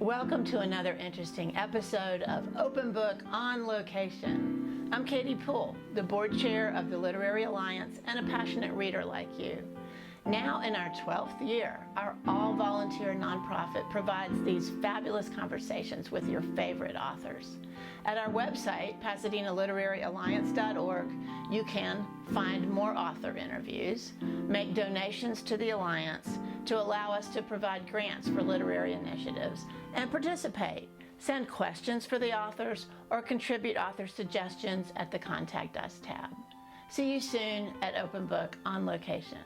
Welcome to another interesting episode of Open Book on Location. I'm Katie Poole, the board chair of the Literary Alliance and a passionate reader like you. Now in our 12th year, our all-volunteer nonprofit provides these fabulous conversations with your favorite authors. At our website, PasadenaLiteraryAlliance.org, you can find more author interviews, make donations to the Alliance to allow us to provide grants for literary initiatives, and participate. Send questions for the authors or contribute author suggestions at the Contact Us tab. See you soon at Open Book on Location.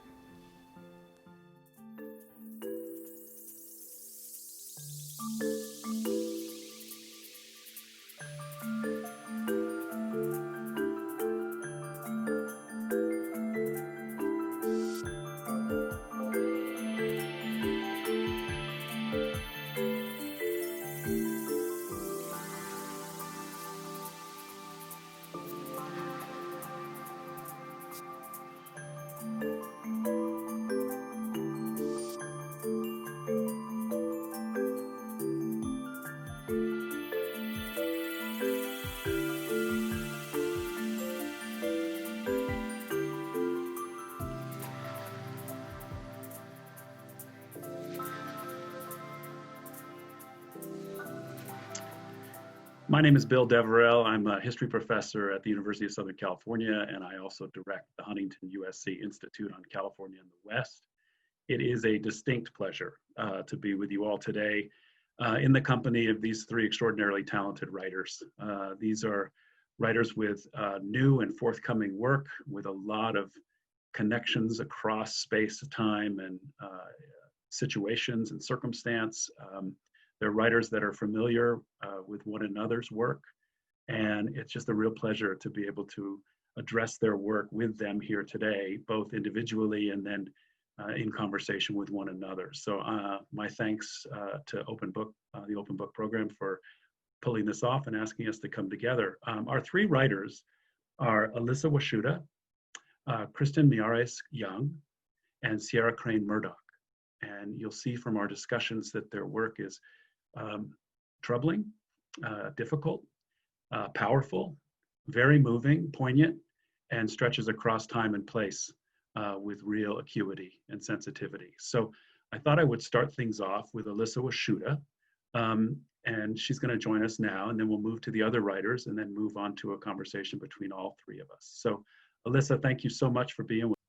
My name is Bill Deverell. I'm a history professor at the University of Southern California, and I also direct the Huntington USC Institute on California in the West. It is a distinct pleasure to be with you all today in the company of these three extraordinarily talented writers. These are writers with new and forthcoming work, with a lot of connections across space, time, and situations and circumstance. They're writers that are familiar with one another's work, and it's just a real pleasure to be able to address their work with them here today, both individually and then in conversation with one another. So my thanks to Open Book, the Open Book program, for pulling this off and asking us to come together. Our three writers are Elissa Washuta, KRISTEN Millarez Young, and Sierra Crane Murdoch. And you'll see from our discussions that their work is troubling, difficult, powerful, very moving, poignant, and stretches across time and place with real acuity and sensitivity. So I thought I would start things off with Elissa Washuta, and she's going to join us now, and then we'll move to the other writers and then move on to a conversation between all three of us. So Elissa, thank you so much for being with us.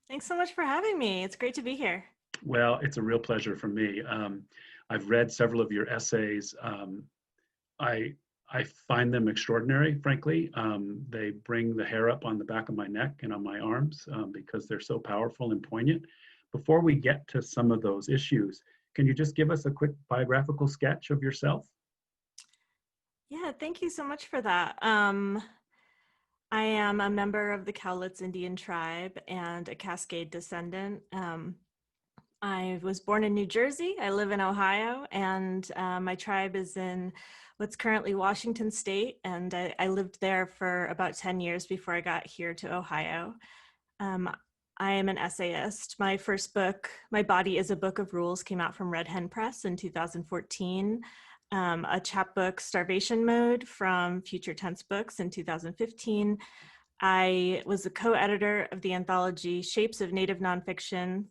Thanks so much for having me. It's great to be here. Well, it's a real pleasure for me. I've read several of your essays. I find them extraordinary, frankly. They bring the hair up on the back of my neck and on my arms because they're so powerful and poignant. Before we get to some of those issues, can you just give us a quick biographical sketch of yourself? Yeah, thank you so much for that. I am a member of the Cowlitz Indian Tribe and a Cascade descendant. I was born in New Jersey. I live in Ohio, and my tribe is in what's currently Washington State, and I lived there for about 10 years before I got here to Ohio. I am an essayist. My first book, My Body is a Book of Rules, came out from Red Hen Press in 2014. A chapbook, Starvation Mode, from Future Tense Books in 2015. I was the co-editor of the anthology Shapes of Native Nonfiction,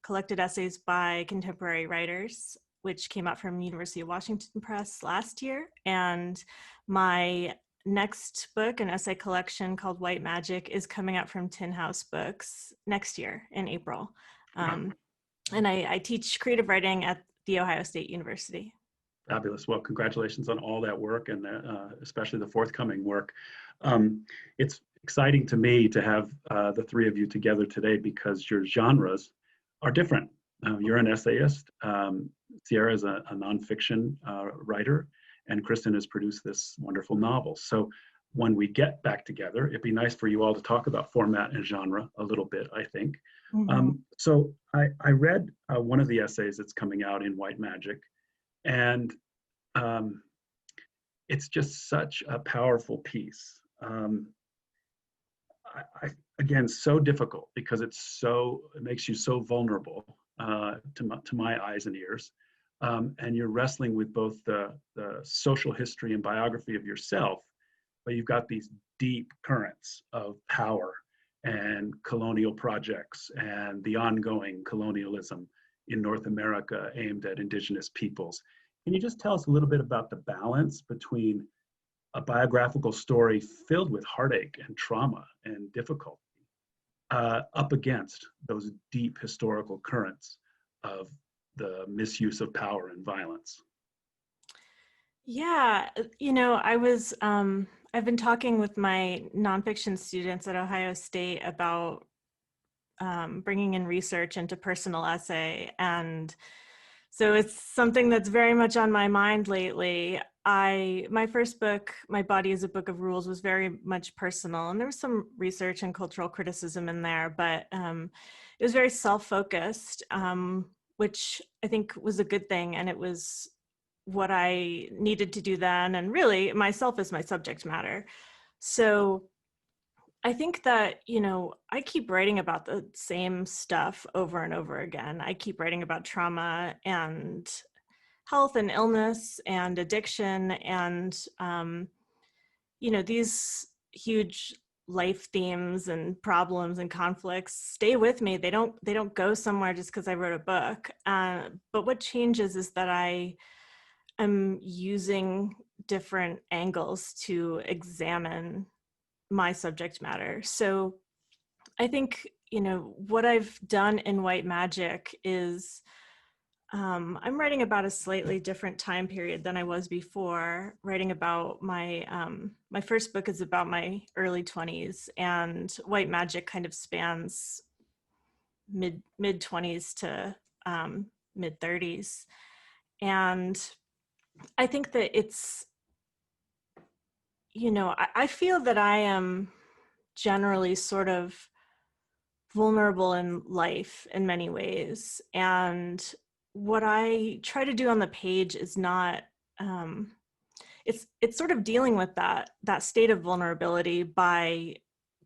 collected essays by contemporary writers, which came out from University of Washington Press last year. And my next book, an essay collection called White Magic, is coming out from Tin House Books next year in April. And I teach creative writing at The Ohio State University. Fabulous. Well, congratulations on all that work, and especially the forthcoming work. It's exciting to me to have the three of you together today because your genres are different. You're an essayist, Sierra is a nonfiction writer, and KRISTEN has produced this wonderful novel. So when we get back together, it'd be nice for you all to talk about format and genre a little bit, I think. Mm-hmm. So I read one of the essays that's coming out in White Magic, and it's just such a powerful piece. Again, so difficult because it makes you so vulnerable to my eyes and ears. and you're wrestling with both the social history and biography of yourself, but you've got these deep currents of power and colonial projects and the ongoing colonialism in North America aimed at indigenous peoples. Can you just tell us a little bit about the balance between a biographical story filled with heartache and trauma and difficulty up against those deep historical currents of the misuse of power and violence? Yeah, I've been talking with my nonfiction students at Ohio State about bringing in research into personal essay. And so it's something that's very much on my mind lately. My first book, My Body is a Book of Rules, was very much personal, and there was some research and cultural criticism in there, but it was very self-focused, which I think was a good thing, and it was what I needed to do then, and really myself is my subject matter. So I think that, I keep writing about the same stuff over and over again. I keep writing about trauma and health and illness and addiction and, these huge life themes and problems and conflicts stay with me. They don't go somewhere just because I wrote a book. But what changes is that I'm using different angles to examine my subject matter. So I think, what I've done in White Magic is I'm writing about a slightly different time period than I was before. Writing about my first book is about my early 20s, and White Magic kind of spans mid 20s to mid 30s. And I think that it's, I feel that I am generally sort of vulnerable in life in many ways. And what I try to do on the page is not, it's sort of dealing with that state of vulnerability by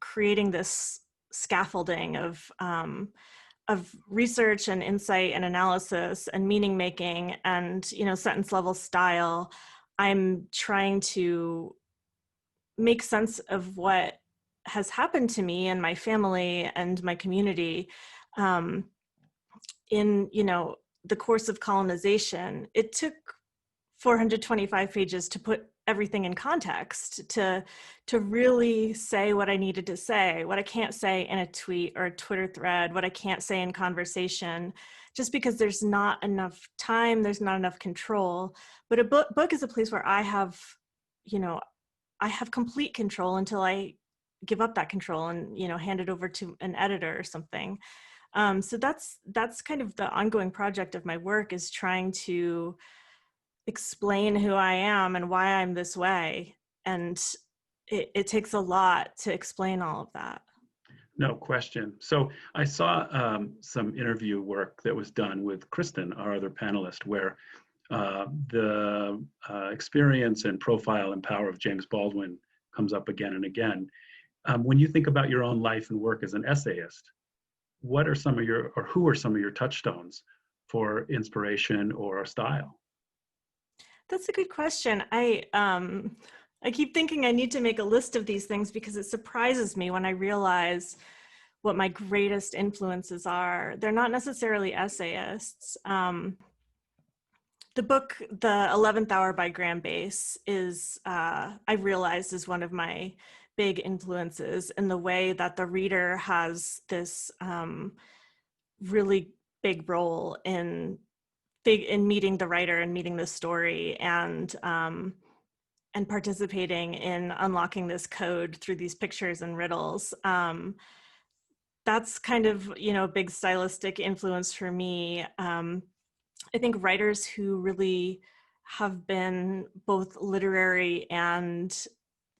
creating this scaffolding of research and insight and analysis and meaning making and, sentence level style. I'm trying to make sense of what has happened to me and my family and my community in, the course of colonization. It took 425 pages to put everything in context, to really say what I needed to say, what I can't say in a tweet or a Twitter thread, what I can't say in conversation, just because there's not enough time, there's not enough control. But a book is a place where I have complete control until I give up that control and, hand it over to an editor or something. So that's kind of the ongoing project of my work, is trying to explain who I am and why I'm this way. And it takes a lot to explain all of that. No question. So I saw some interview work that was done with KRISTEN, our other panelist, where the experience and profile and power of James Baldwin comes up again and again. When you think about your own life and work as an essayist, who are some of your touchstones for inspiration or style? That's a good question. I keep thinking I need to make a list of these things, because it surprises me when I realize what my greatest influences are. They're not necessarily essayists. The book, The 11th Hour by Graham Base, I realized is one of my big influences, in the way that the reader has this really big role in meeting the writer and meeting the story, and participating in unlocking this code through these pictures and riddles. That's kind of, a big stylistic influence for me. I think writers who really have been both literary and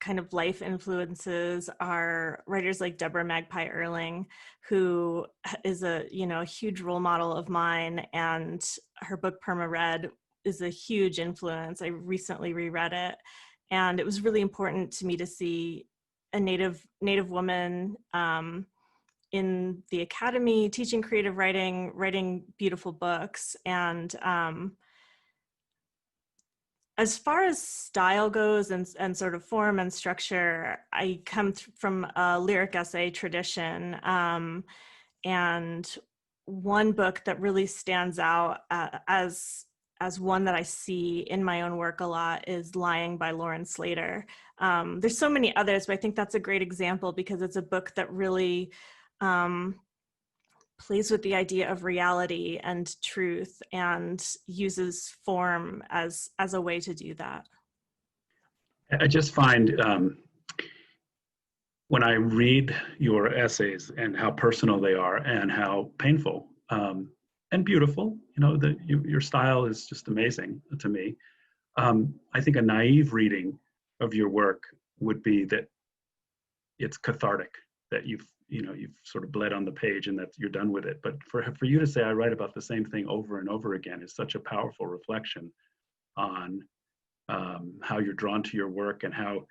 kind of life influences are writers like Deborah Magpie Erling, who is a huge role model of mine, and her book Perma Red is a huge influence. I recently reread it, and it was really important to me to see a Native woman in the academy teaching creative writing beautiful books. And as far as style goes and sort of form and structure, I come from a lyric essay tradition. And one book that really stands out as one that I see in my own work a lot is Lying by Lauren Slater. There's so many others, but I think that's a great example because it's a book that really plays with the idea of reality and truth and uses form as a way to do that. I just find when I read your essays and how personal they are and how painful and beautiful, your style is just amazing to me. I think a naive reading of your work would be that it's cathartic, that you've sort of bled on the page and that you're done with it. But for you to say I write about the same thing over and over again is such a powerful reflection on how you're drawn to your work and how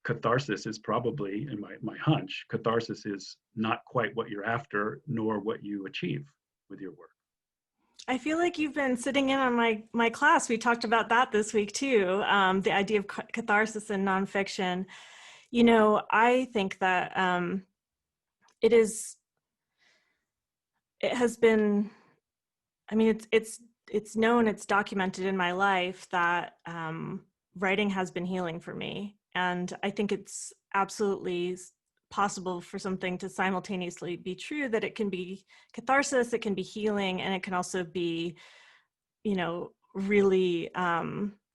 catharsis is probably, in my hunch, catharsis is not quite what you're after, nor what you achieve with your work. I feel like you've been sitting in on my class. We talked about that this week too, the idea of catharsis in nonfiction. I think that it has been, I mean, it's known, it's documented in my life that writing has been healing for me. And I think it's absolutely possible for something to simultaneously be true, that it can be catharsis, it can be healing, and it can also be, really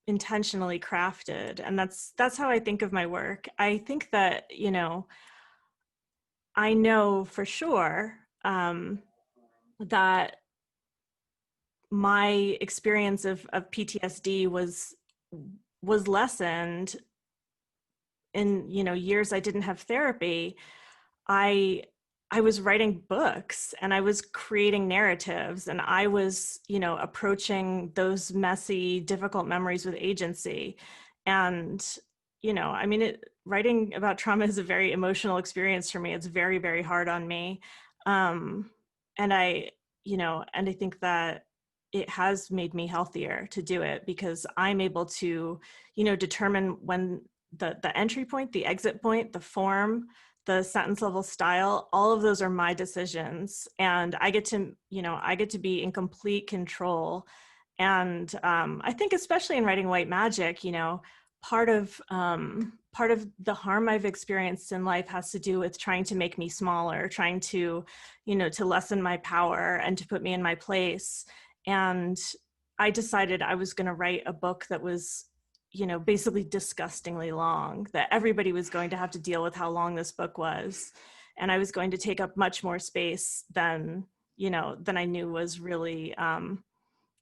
intentionally crafted. And that's how I think of my work. I think that, I know for sure that my experience of PTSD was lessened in years I didn't have therapy. I was writing books and I was creating narratives and I was approaching those messy, difficult memories with agency. And writing about trauma is a very emotional experience for me. It's very, very hard on me. And I think that it has made me healthier to do it because I'm able to, determine when the entry point, the exit point, the form, the sentence level style, all of those are my decisions. And I get to be in complete control. And I think especially in writing white magic, part of the harm I've experienced in life has to do with trying to make me smaller, trying to, to lessen my power and to put me in my place. And I decided I was going to write a book that was, basically disgustingly long, that everybody was going to have to deal with how long this book was. And I was going to take up much more space than I knew was really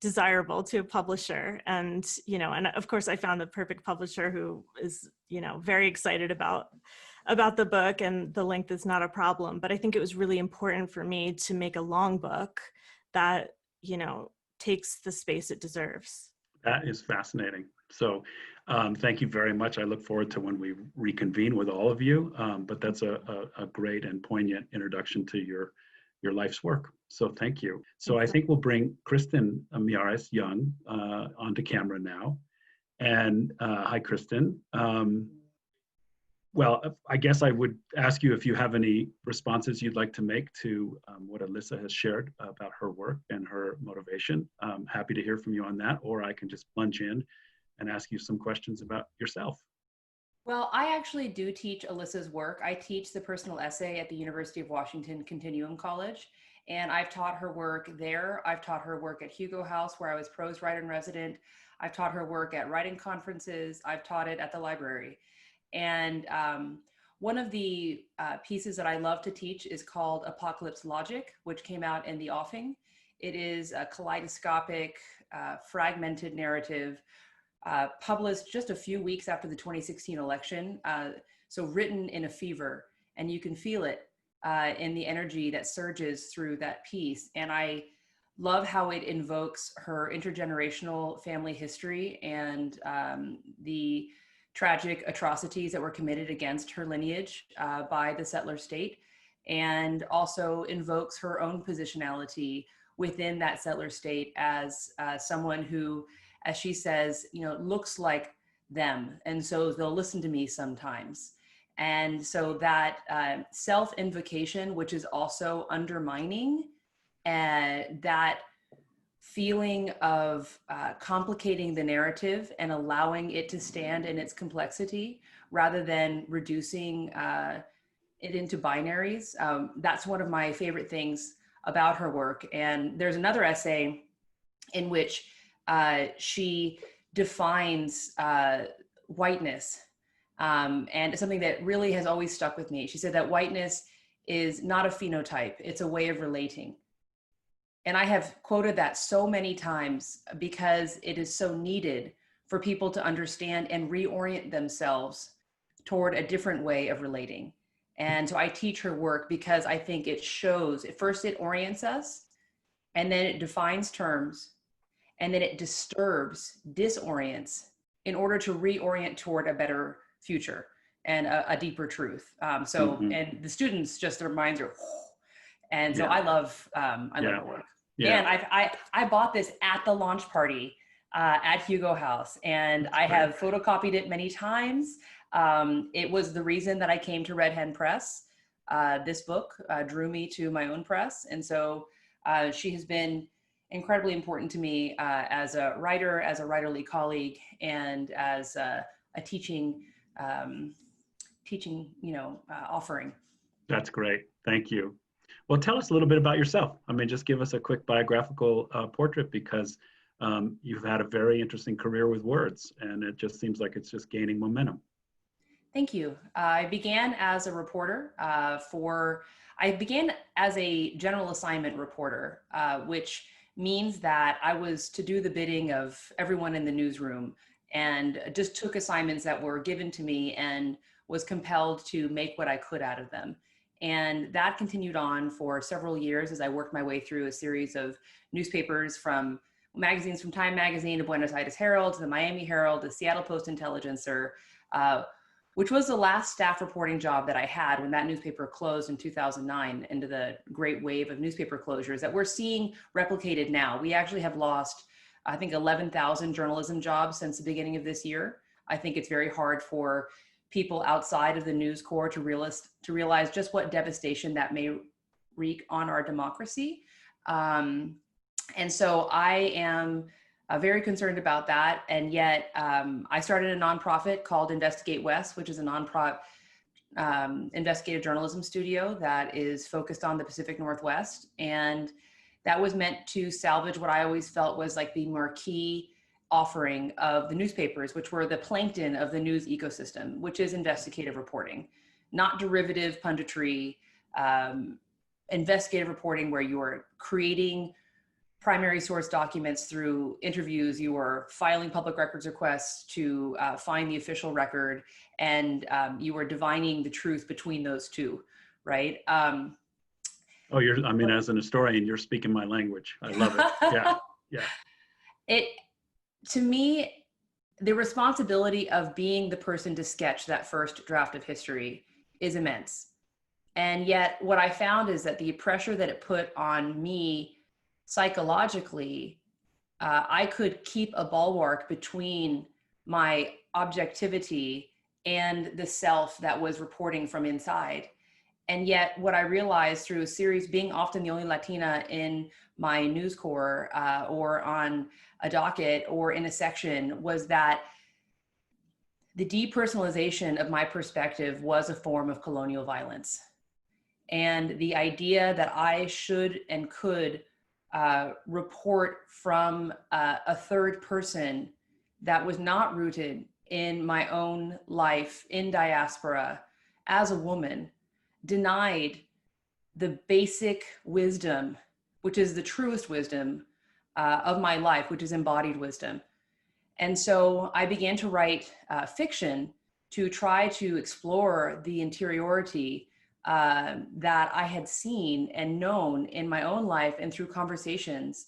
desirable to a publisher. And, and of course I found the perfect publisher who is, very excited about the book, and the length is not a problem. But I think it was really important for me to make a long book that, takes the space it deserves. That is fascinating. So thank you very much. I look forward to when we reconvene with all of you, but that's a great and poignant introduction to your life's work. So thank you. So I think we'll bring KRISTEN Millares Young onto camera now. And hi, KRISTEN. Well, I guess I would ask you if you have any responses you'd like to make to what Elissa has shared about her work and her motivation. I'm happy to hear from you on that, or I can just plunge in and ask you some questions about yourself. Well, I actually do teach Elissa's work. I teach the personal essay at the University of Washington Continuum College, and I've taught her work there. I've taught her work at Hugo House, where I was Prose Writer-in-Residence. I've taught her work at writing conferences. I've taught it at the library. And one of the pieces that I love to teach is called Apocalypse Logic, which came out in The Offing. It is a kaleidoscopic, fragmented narrative published just a few weeks after the 2016 election. So written in a fever, and you can feel it in the energy that surges through that piece. And I love how it invokes her intergenerational family history and the tragic atrocities that were committed against her lineage by the settler state, and also invokes her own positionality within that settler state as someone who as she says, looks like them. And so they'll listen to me sometimes. And so that self-invocation, which is also undermining, that feeling of complicating the narrative and allowing it to stand in its complexity rather than reducing it into binaries. That's one of my favorite things about her work. And there's another essay in which she defines whiteness. And it's something that really has always stuck with me. She said that whiteness is not a phenotype, it's a way of relating. And I have quoted that so many times because it is so needed for people to understand and reorient themselves toward a different way of relating. And so I teach her work because I think it shows, first it orients us, and then it defines terms, and then it disorients in order to reorient toward a better future and a deeper truth. And the students, just their minds are, and so I love her work. Yeah. And I bought this at the launch party at Hugo House, and I have photocopied it many times. It was the reason that I came to Red Hen Press. This book drew me to my own press. And so she has been incredibly important to me as a writer, as a writerly colleague, and as a teaching offering. That's great. Thank you. Well, tell us a little bit about yourself. I mean, just give us a quick biographical portrait, because you've had a very interesting career with words, and it just seems like it's just gaining momentum. Thank you. I began as a reporter I began as a general assignment reporter, which means that I was to do the bidding of everyone in the newsroom and just took assignments that were given to me and was compelled to make what I could out of them. And that continued on for several years as I worked my way through a series of newspapers, from magazines from Time Magazine to Buenos Aires Herald to the Miami Herald, the Seattle Post-Intelligencer, which was the last staff reporting job that I had when that newspaper closed in 2009 into the great wave of newspaper closures that we're seeing replicated now. We actually have lost, I think, 11,000 journalism jobs since the beginning of this year. I think it's very hard for people outside of the News Corps to realize just what devastation that may wreak on our democracy. And so I am very concerned about that. And yet I started a nonprofit called InvestigateWest, which is a nonprofit investigative journalism studio that is focused on the Pacific Northwest. And that was meant to salvage what I always felt was like the marquee offering of the newspapers, which were the plankton of the news ecosystem, which is investigative reporting, not derivative punditry, investigative reporting where you are creating primary source documents through interviews, you are filing public records requests to find the official record, and you are divining the truth between those two, right? As an historian, you're speaking my language. I love it. Yeah. To me, the responsibility of being the person to sketch that first draft of history is immense. And yet what I found is that the pressure that it put on me psychologically, I could keep a bulwark between my objectivity and the self that was reporting from inside. And yet what I realized through a series, being often the only Latina in my News Corps or on a docket or in a section, was that the depersonalization of my perspective was a form of colonial violence. And the idea that I should and could report from a third person that was not rooted in my own life in diaspora as a woman denied the basic wisdom, which is the truest wisdom of my life, which is embodied wisdom. And so I began to write fiction to try to explore the interiority that I had seen and known in my own life and through conversations,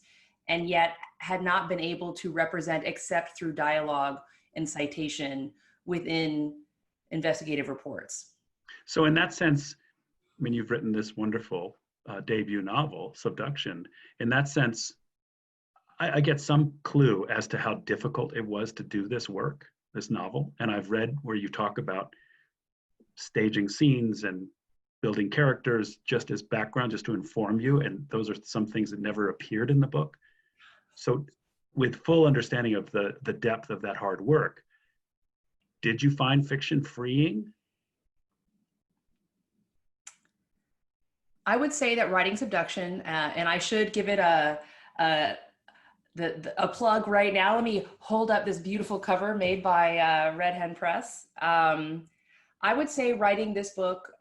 and yet had not been able to represent except through dialogue and citation within investigative reports. So in that sense, I mean, you've written this wonderful debut novel, Subduction. In that sense, I get some clue as to how difficult it was to do this work, this novel. And I've read where you talk about staging scenes and building characters just as background, just to inform you. And those are some things that never appeared in the book. So with full understanding of the depth of that hard work, did you find fiction freeing? I would say that writing Subduction, and I should give it a plug right now. Let me hold up this beautiful cover made by Red Hen Press. I would say writing this book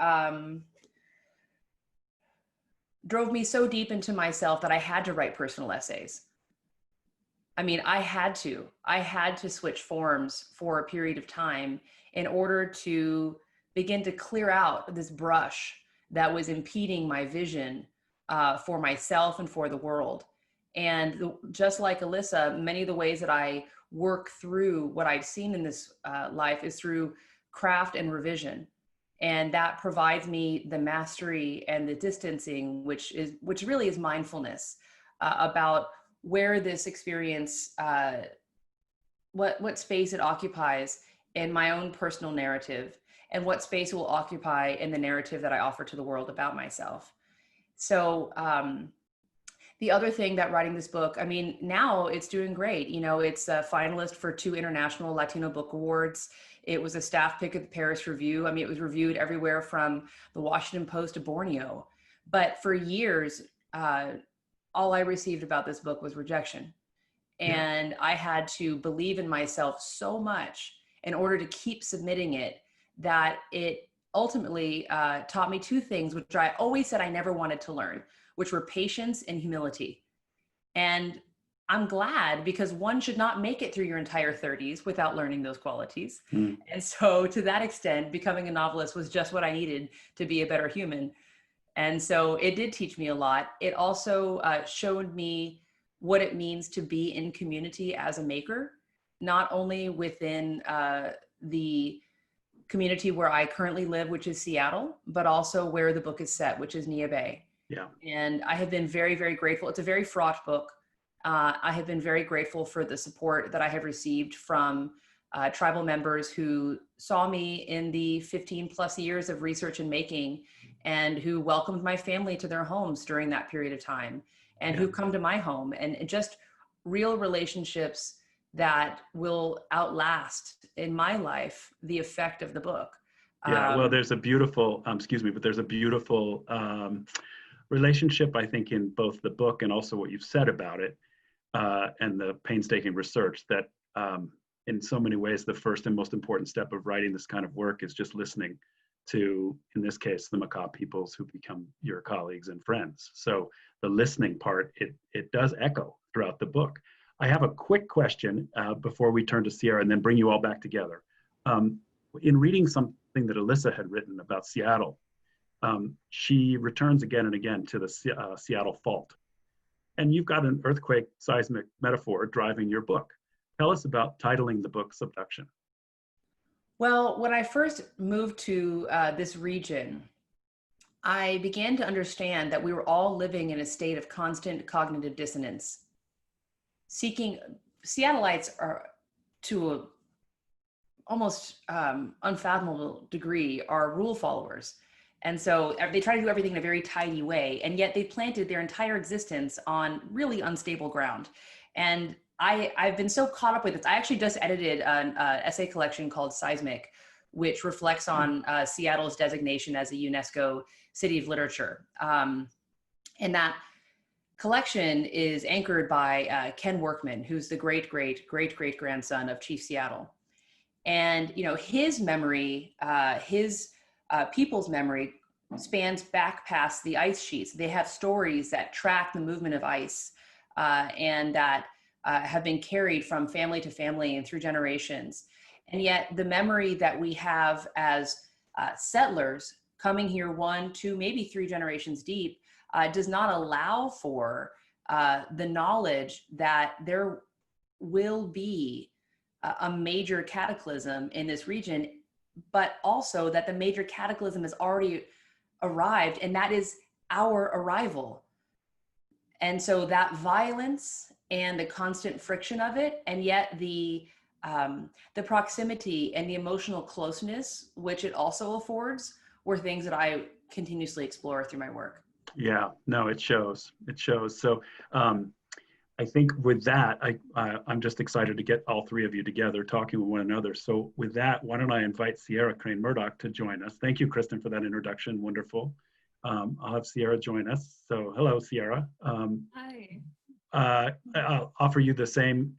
drove me so deep into myself that I had to write personal essays. I mean, I had to switch forms for a period of time in order to begin to clear out this brush that was impeding my vision for myself and for the world. And just like Elissa, many of the ways that I work through what I've seen in this life is through craft and revision. And that provides me the mastery and the distancing, which really is mindfulness about where this experience, what space it occupies in my own personal narrative, and what space it will occupy in the narrative that I offer to the world about myself. So the other thing that writing this book, I mean, now it's doing great. You know, it's a finalist for 2 international Latino book awards. It was a staff pick at the Paris Review. I mean, it was reviewed everywhere from the Washington Post to Borneo. But for years, all I received about this book was rejection. And I had to believe in myself so much in order to keep submitting it, that it ultimately taught me 2 things, which I always said I never wanted to learn, which were patience and humility. And I'm glad, because one should not make it through your entire 30s without learning those qualities. Mm. And so to that extent, becoming a novelist was just what I needed to be a better human. And so it did teach me a lot. It also showed me what it means to be in community as a maker, not only within the community where I currently live, which is Seattle, but also where the book is set, which is Nia Bay. Yeah. And I have been very, very grateful. It's a very fraught book. I have been very grateful for the support that I have received from tribal members who saw me in the 15 plus years of research and making, and who welcomed my family to their homes during that period of time, and who've come to my home, and just real relationships that will outlast in my life the effect of the book. Yeah, well, there's a beautiful, but there's a beautiful relationship, I think, in both the book and also what you've said about it, and the painstaking research that in so many ways, the first and most important step of writing this kind of work is just listening to, in this case, the Makah peoples who become your colleagues and friends. So the listening part, it does echo throughout the book. I have a quick question before we turn to Sierra and then bring you all back together. In reading something that Elissa had written about Seattle, she returns again and again to the Seattle fault. And you've got an earthquake seismic metaphor driving your book. Tell us about titling the book Subduction. Well, when I first moved to this region, I began to understand that we were all living in a state of constant cognitive dissonance. Seattleites are, to a almost unfathomable degree, are rule followers. And so they try to do everything in a very tidy way, and yet they planted their entire existence on really unstable ground. And I've been so caught up with this. I actually just edited an essay collection called Seismic, which reflects on Seattle's designation as a UNESCO City of Literature. And that collection is anchored by Ken Workman, who's the great-great-great-great-grandson of Chief Seattle. And his memory, his people's memory spans back past the ice sheets. They have stories that track the movement of ice and that have been carried from family to family and through generations. And yet the memory that we have as settlers coming here 1, 2, maybe 3 generations deep does not allow for the knowledge that there will be a major cataclysm in this region, but also that the major cataclysm has already arrived, and that is our arrival. And so that violence and the constant friction of it, and yet the proximity and the emotional closeness which it also affords were things that I continuously explore through my work. Yeah, no, it shows. It shows. So I think with that, I'm just excited to get all three of you together talking with one another. So with that, why don't I invite Sierra Crane Murdoch to join us. Thank you, Kristen, for that introduction. Wonderful. I'll have Sierra join us. So hello, Sierra. Hi. I'll offer you the same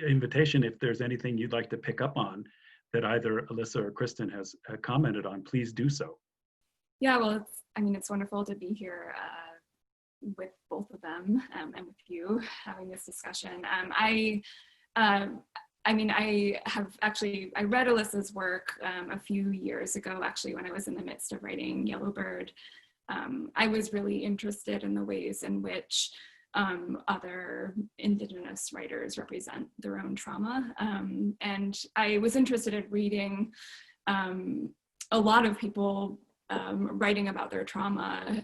invitation. If there's anything you'd like to pick up on that either Elissa or Kristen has commented on, please do so. Yeah, well, it's wonderful to be here with both of them and with you having this discussion. I read Elissa's work a few years ago, actually, when I was in the midst of writing Yellowbird. I was really interested in the ways in which other Indigenous writers represent their own trauma. And I was interested in reading a lot of people writing about their trauma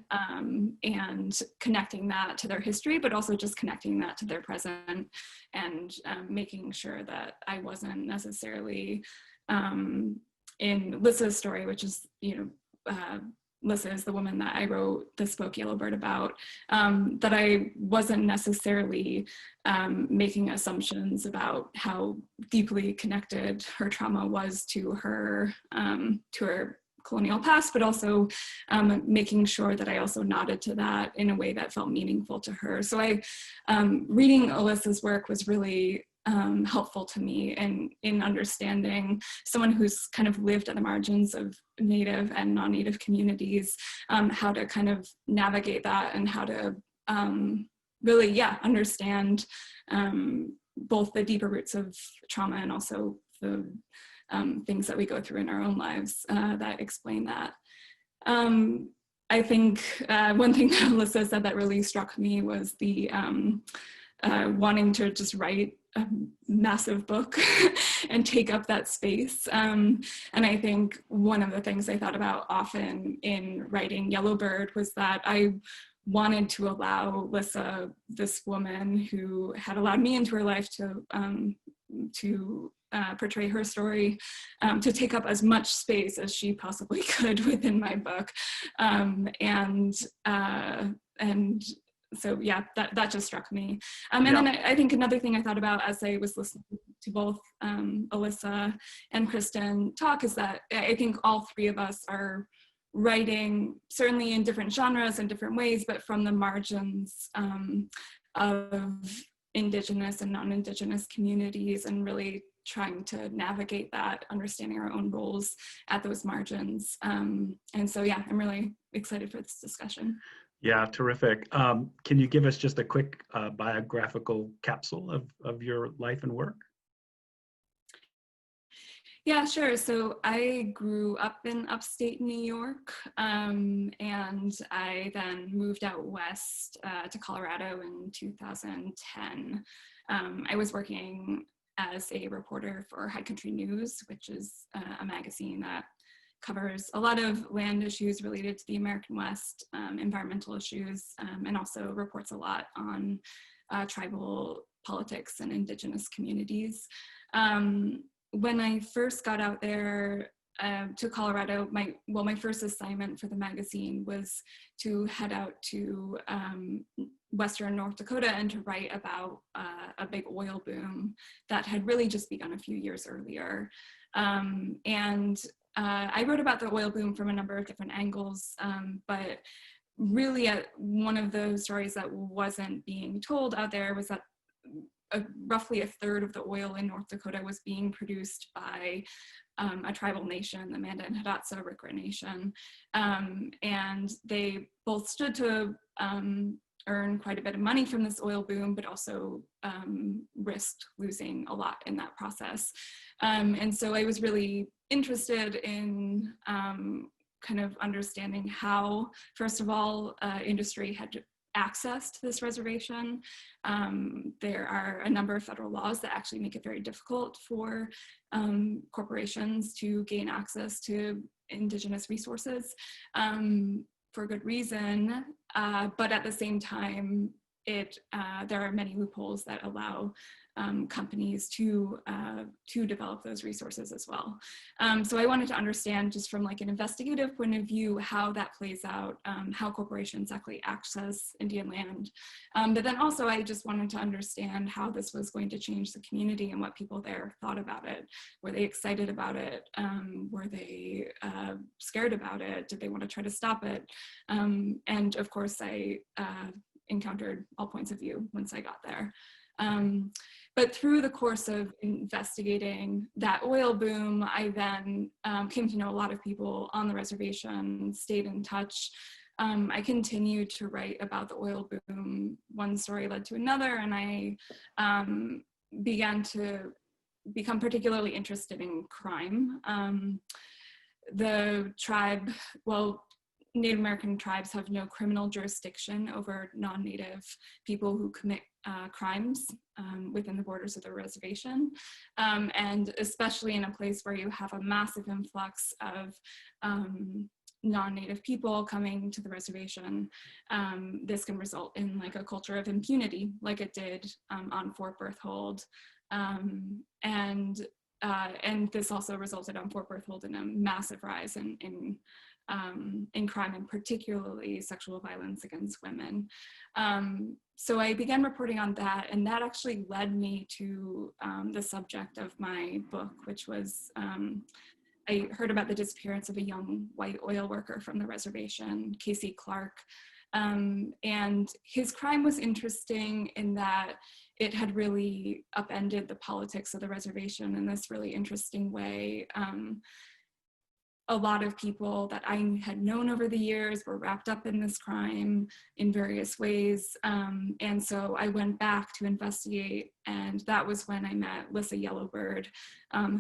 and connecting that to their history, but also just connecting that to their present, and making sure that I wasn't necessarily in Lissa's story, which is, Lissa is the woman that I wrote the Spoke Yellowbird about, that I wasn't necessarily making assumptions about how deeply connected her trauma was to her colonial past, but also making sure that I also nodded to that in a way that felt meaningful to her. So reading Elissa's work was really helpful to me in understanding someone who's kind of lived at the margins of Native and non-Native communities, how to kind of navigate that, and how to really, understand both the deeper roots of trauma and also the things that we go through in our own lives that explain that. I think one thing that Elissa said that really struck me was the wanting to just write a massive book and take up that space. And I think one of the things I thought about often in writing Yellowbird was that I wanted to allow Lissa, this woman who had allowed me into her life to portray her story, to take up as much space as she possibly could within my book. So yeah, that just struck me. Then I think another thing I thought about as I was listening to both Elissa and Kristen talk is that I think all three of us are writing certainly in different genres and different ways, but from the margins of Indigenous and non-Indigenous communities, and really trying to navigate that, understanding our own roles at those margins. And so yeah, I'm really excited for this discussion. Yeah, terrific. Can you give us just a quick biographical capsule of your life and work? Yeah, sure. So I grew up in upstate New York, and I then moved out west to Colorado in 2010. I was working as a reporter for High Country News, which is a magazine that covers a lot of land issues related to the American West, environmental issues, and also reports a lot on tribal politics and Indigenous communities. When I first got out there to Colorado, my first assignment for the magazine was to head out to Western North Dakota and to write about a big oil boom that had really just begun a few years earlier. I wrote about the oil boom from a number of different angles, but really one of the stories that wasn't being told out there was that roughly a third of the oil in North Dakota was being produced by a tribal nation, the Mandan Hidatsa Rikra Nation. And they both stood to earn quite a bit of money from this oil boom, but also risked losing a lot in that process. And so I was really interested in kind of understanding how, first of all, industry had access to this reservation. There are a number of federal laws that actually make it very difficult for corporations to gain access to Indigenous resources for good reason. But at the same time, there are many loopholes that allow companies to develop those resources as well. So I wanted to understand, just from like an investigative point of view, how that plays out, how corporations actually access Indian land. But then also I just wanted to understand how this was going to change the community and what people there thought about it. Were they excited about it? Were they scared about it? Did they want to try to stop it? And of course I encountered all points of view once I got there. But through the course of investigating that oil boom, I then came to know a lot of people on the reservation, stayed in touch. I continued to write about the oil boom. One story led to another, and I began to become particularly interested in crime. The tribe, well, Native American tribes have no criminal jurisdiction over non-Native people who commit crimes within the borders of the reservation. And especially in a place where you have a massive influx of non-Native people coming to the reservation, this can result in like a culture of impunity, like it did on Fort Berthold. And this also resulted on Fort Berthold in a massive rise in crime, and particularly sexual violence against women. So I began reporting on that, and that actually led me to the subject of my book, which was, I heard about the disappearance of a young white oil worker from the reservation, Casey Clark. And his crime was interesting in that it had really upended the politics of the reservation in this really interesting way. A lot of people that I had known over the years were wrapped up in this crime in various ways. And so I went back to investigate, and that was when I met Lissa Yellowbird,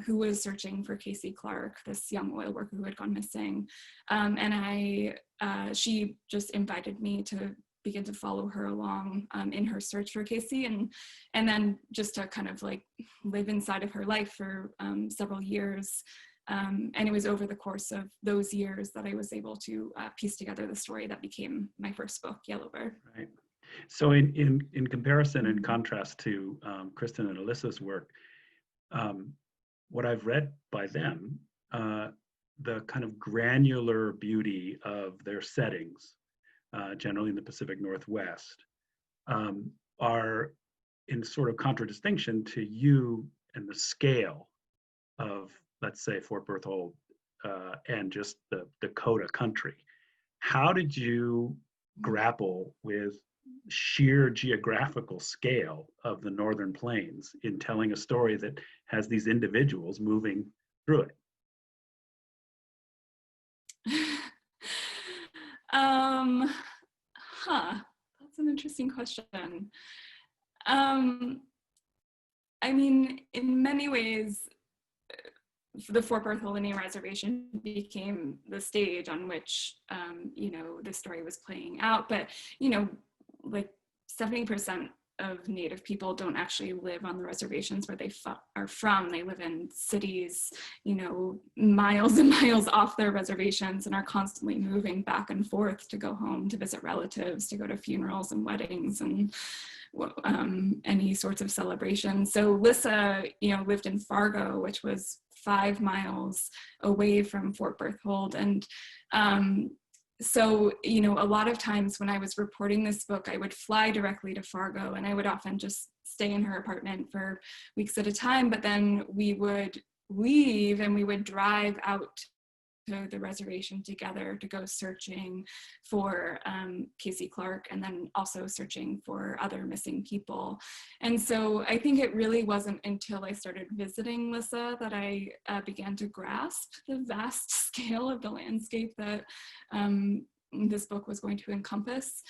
who was searching for Casey Clark, this young oil worker who had gone missing. And she just invited me to begin to follow her along in her search for Casey, and then just to kind of like live inside of her life for several years. And it was over the course of those years that I was able to piece together the story that became my first book, Yellowbird. Right. So in comparison and contrast to KRISTEN and Elissa's work, what I've read by them, the kind of granular beauty of their settings, generally in the Pacific Northwest, are in sort of contradistinction to you and the scale of, let's say, Fort Berthold and just the Dakota country. How did you grapple with sheer geographical scale of the Northern Plains in telling a story that has these individuals moving through it? That's an interesting question. I mean, in many ways, the Fort Berthold Indian Reservation became the stage on which, the story was playing out. But, like 70% of Native people don't actually live on the reservations where they are from. They live in cities, miles and miles off their reservations, and are constantly moving back and forth to go home, to visit relatives, to go to funerals and weddings and any sorts of celebrations. So Lissa, lived in Fargo, which was 5 miles away from Fort Berthold. And so, a lot of times when I was reporting this book, I would fly directly to Fargo, and I would often just stay in her apartment for weeks at a time. But then we would leave and we would drive out to the reservation together to go searching for Casey Clark, and then also searching for other missing people. And so I think it really wasn't until I started visiting Lissa that I began to grasp the vast scale of the landscape that this book was going to encompass.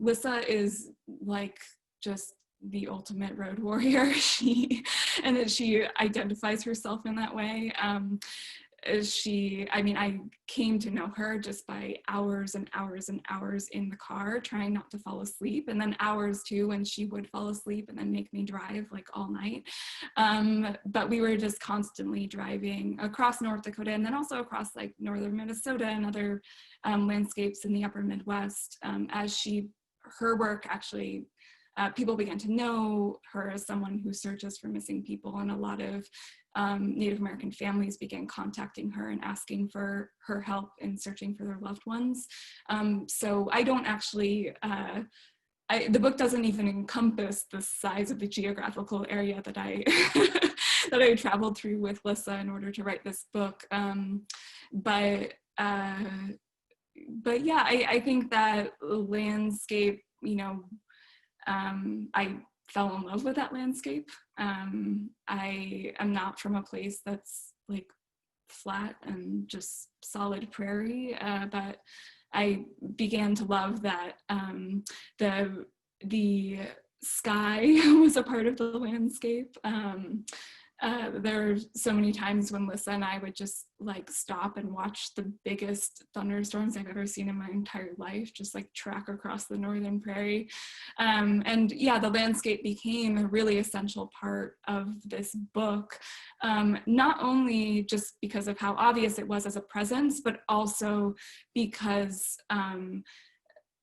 Lissa is like just the ultimate road warrior. She identifies herself in that way. I came to know her just by hours and hours and hours in the car trying not to fall asleep, and then hours too when she would fall asleep and then make me drive like all night. But we were just constantly driving across North Dakota, and then also across like northern Minnesota and other landscapes in the upper Midwest, as her work actually, people began to know her as someone who searches for missing people, and a lot of Native American families began contacting her and asking for her help in searching for their loved ones. So I don't actually, the book doesn't even encompass the size of the geographical area that I that I traveled through with Lissa in order to write this book. But yeah, I think that landscape, you know, I fell in love with that landscape. I am not from a place that's like flat and just solid prairie, but I began to love that the sky was a part of the landscape. There are so many times when Lissa and I would just like stop and watch the biggest thunderstorms I've ever seen in my entire life, just like track across the northern prairie. And yeah, the landscape became a really essential part of this book, not only just because of how obvious it was as a presence, but also because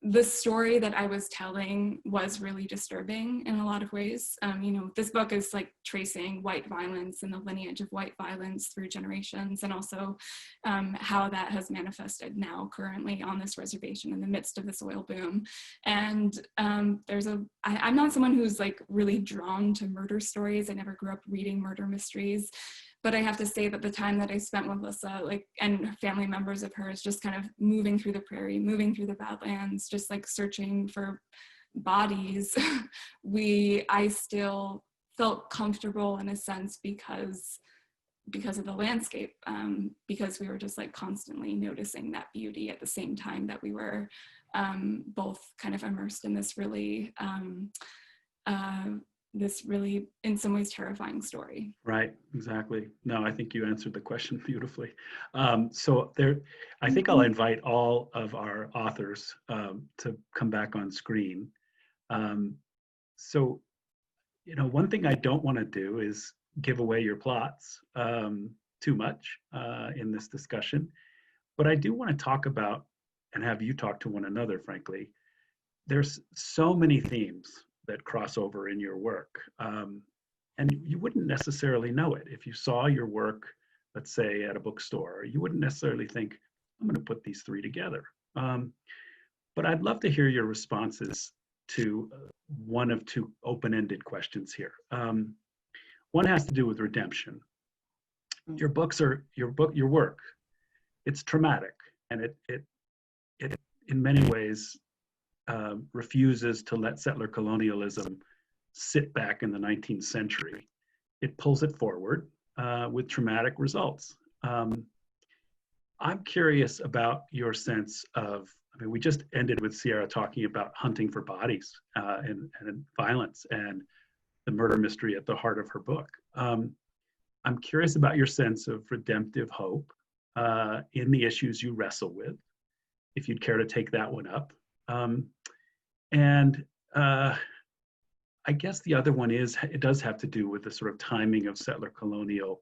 the story that I was telling was really disturbing in a lot of ways. You know, this book is like tracing white violence and the lineage of white violence through generations, and also how that has manifested now currently on this reservation in the midst of this oil boom. And I'm not someone who's like really drawn to murder stories. I never grew up reading murder mysteries. But I have to say that the time that I spent with Lissa, like, and family members of hers, just kind of moving through the prairie, moving through the Badlands, just like searching for bodies, I still felt comfortable in a sense because of the landscape, because we were just like constantly noticing that beauty at the same time that we were both kind of immersed in this really, in some ways, terrifying story. Right, exactly. No, I think you answered the question beautifully. So I think I'll invite all of our authors to come back on screen. So, you know, one thing I don't want to do is give away your plots too much in this discussion, but I do want to talk about and have you talk to one another, frankly. There's so many themes that cross over in your work. And you wouldn't necessarily know it. If you saw your work, let's say at a bookstore, you wouldn't necessarily think, I'm gonna put these three together. But I'd love to hear your responses to one of two open-ended questions here. One has to do with redemption. Your work, it's traumatic, and it in many ways refuses to let settler colonialism sit back in the 19th century. It pulls it forward with traumatic results. I'm curious about your sense of, I mean, we just ended with Sierra talking about hunting for bodies and violence and the murder mystery at the heart of her book. I'm curious about your sense of redemptive hope in the issues you wrestle with, if you'd care to take that one up. I guess the other one is, it does have to do with the sort of timing of settler colonial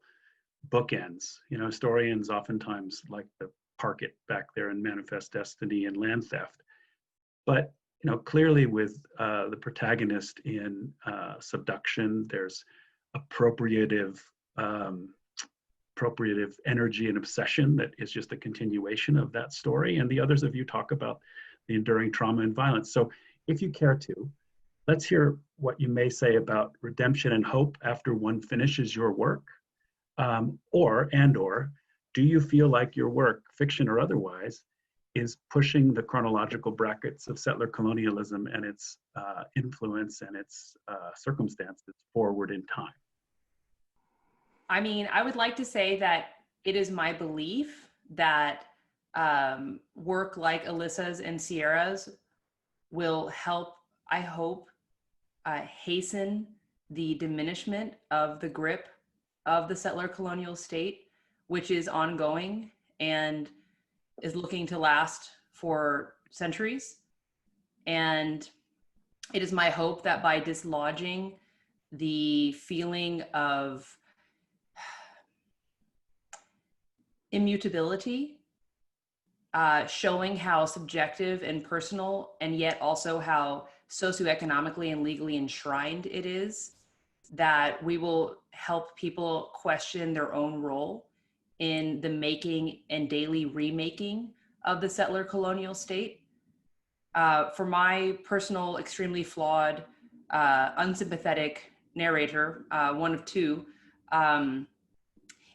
bookends. You know, historians oftentimes like to park it back there in Manifest Destiny and land theft. But, you know, clearly with the protagonist in Subduction, there's appropriative energy and obsession that is just a continuation of that story. And the others of you talk about the enduring trauma and violence. So if you care to, let's hear what you may say about redemption and hope after one finishes your work, or do you feel like your work, fiction or otherwise, is pushing the chronological brackets of settler colonialism and its influence and its circumstances forward in time? I mean, I would like to say that it is my belief that work like Elissa's and Sierra's will help, I hope, hasten the diminishment of the grip of the settler colonial state, which is ongoing and is looking to last for centuries. And it is my hope that by dislodging the feeling of immutability showing how subjective and personal, and yet also how socioeconomically and legally enshrined it is, that we will help people question their own role in the making and daily remaking of the settler colonial state. For my personal, extremely flawed, unsympathetic narrator, one of two,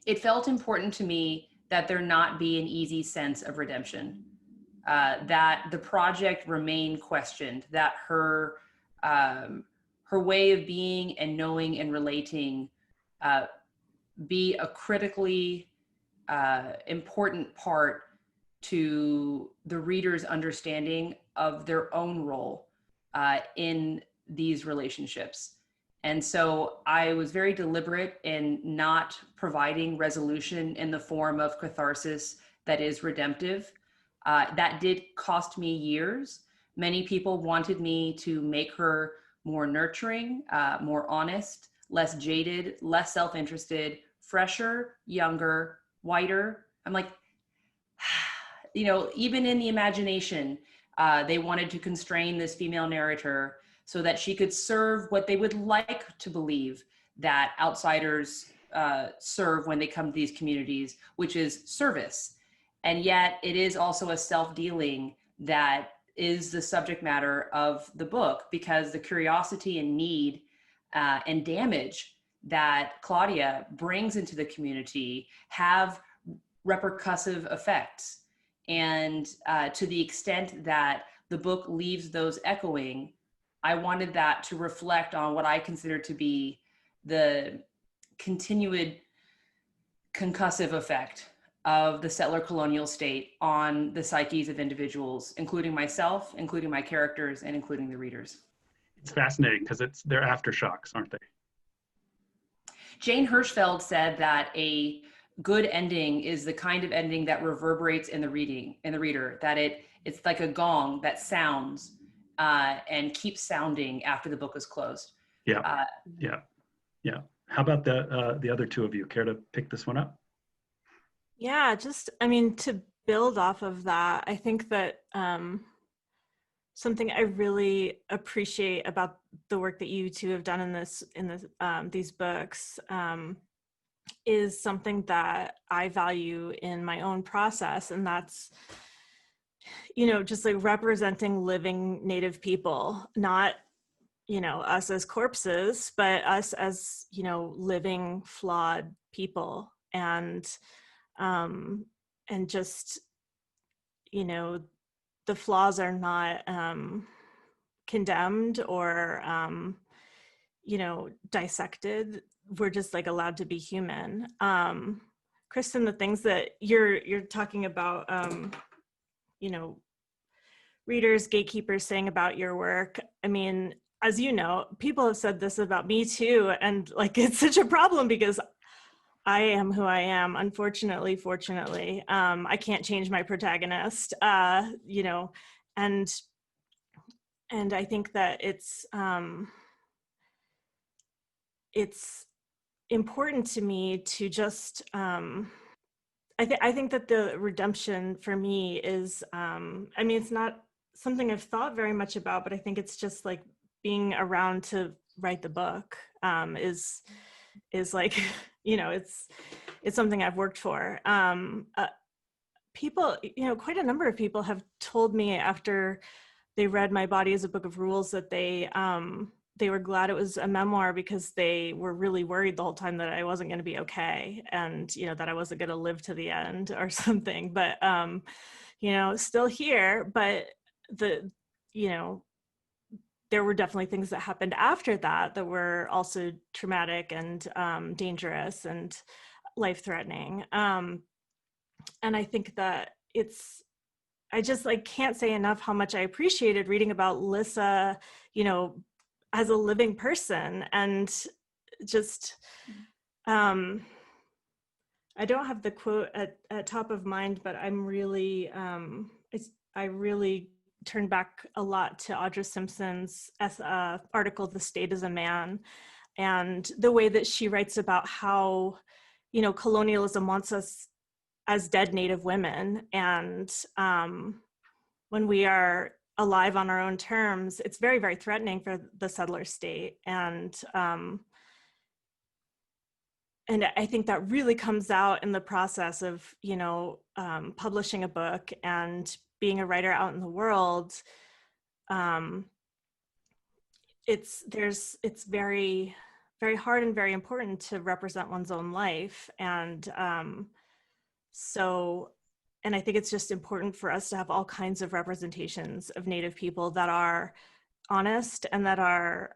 it felt important to me that there not be an easy sense of redemption, that the project remain questioned, that her way of being and knowing and relating be a critically important part to the reader's understanding of their own role in these relationships. And so I was very deliberate in not providing resolution in the form of catharsis that is redemptive. That did cost me years. Many people wanted me to make her more nurturing, more honest, less jaded, less self-interested, fresher, younger, whiter. I'm like, you know, even in the imagination, they wanted to constrain this female narrator so that she could serve what they would like to believe that outsiders serve when they come to these communities, which is service. And yet it is also a self-dealing that is the subject matter of the book, because the curiosity and need and damage that Claudia brings into the community have repercussive effects. And to the extent that the book leaves those echoing, I wanted that to reflect on what I consider to be the continued concussive effect of the settler colonial state on the psyches of individuals, including myself, including my characters, and including the readers. It's fascinating because they're aftershocks, aren't they? Jane Hirschfeld said that a good ending is the kind of ending that reverberates in the reader, that it's like a gong that sounds and keeps sounding after the book is closed. Yeah, yeah. How about the other two of you? Care to pick this one up? Yeah, I mean, to build off of that, I think that something I really appreciate about the work that you two have done in these books is something that I value in my own process, and that's, you know, just like representing living Native people, not, you know, us as corpses, but us as, you know, living, flawed people, and just, you know, the flaws are not condemned or, you know, dissected. We're just like allowed to be human. Kristen, the things that you're talking about, you know, readers, gatekeepers saying about your work. I mean, as you know, people have said this about me too. And like, it's such a problem because I am who I am. Unfortunately, fortunately, I can't change my protagonist, you know, and I think that it's important to me to just, I think that the redemption for me is, I mean, it's not something I've thought very much about, but I think it's just like being around to write the book is like, you know, it's something I've worked for. People, you know, quite a number of people have told me after they read My Body as a Book of Rules that they were glad it was a memoir because they were really worried the whole time that I wasn't going to be okay, and, you know, that I wasn't going to live to the end or something. But, you know, still here, but you know, there were definitely things that happened after that that were also traumatic and dangerous and life-threatening. And I think that I just like can't say enough how much I appreciated reading about Lissa, you know, as a living person. And just, I don't have the quote at top of mind, but I'm really, I really turned back a lot to Audra Simpson's article, The State is a Man, and the way that she writes about how, you know, colonialism wants us as dead Native women. And when we are alive on our own terms, it's very, very threatening for the settler state. And I think that really comes out in the process of, publishing a book and being a writer out in the world. It's very, very hard and very important to represent one's own life. And and I think it's just important for us to have all kinds of representations of Native people that are honest and that are,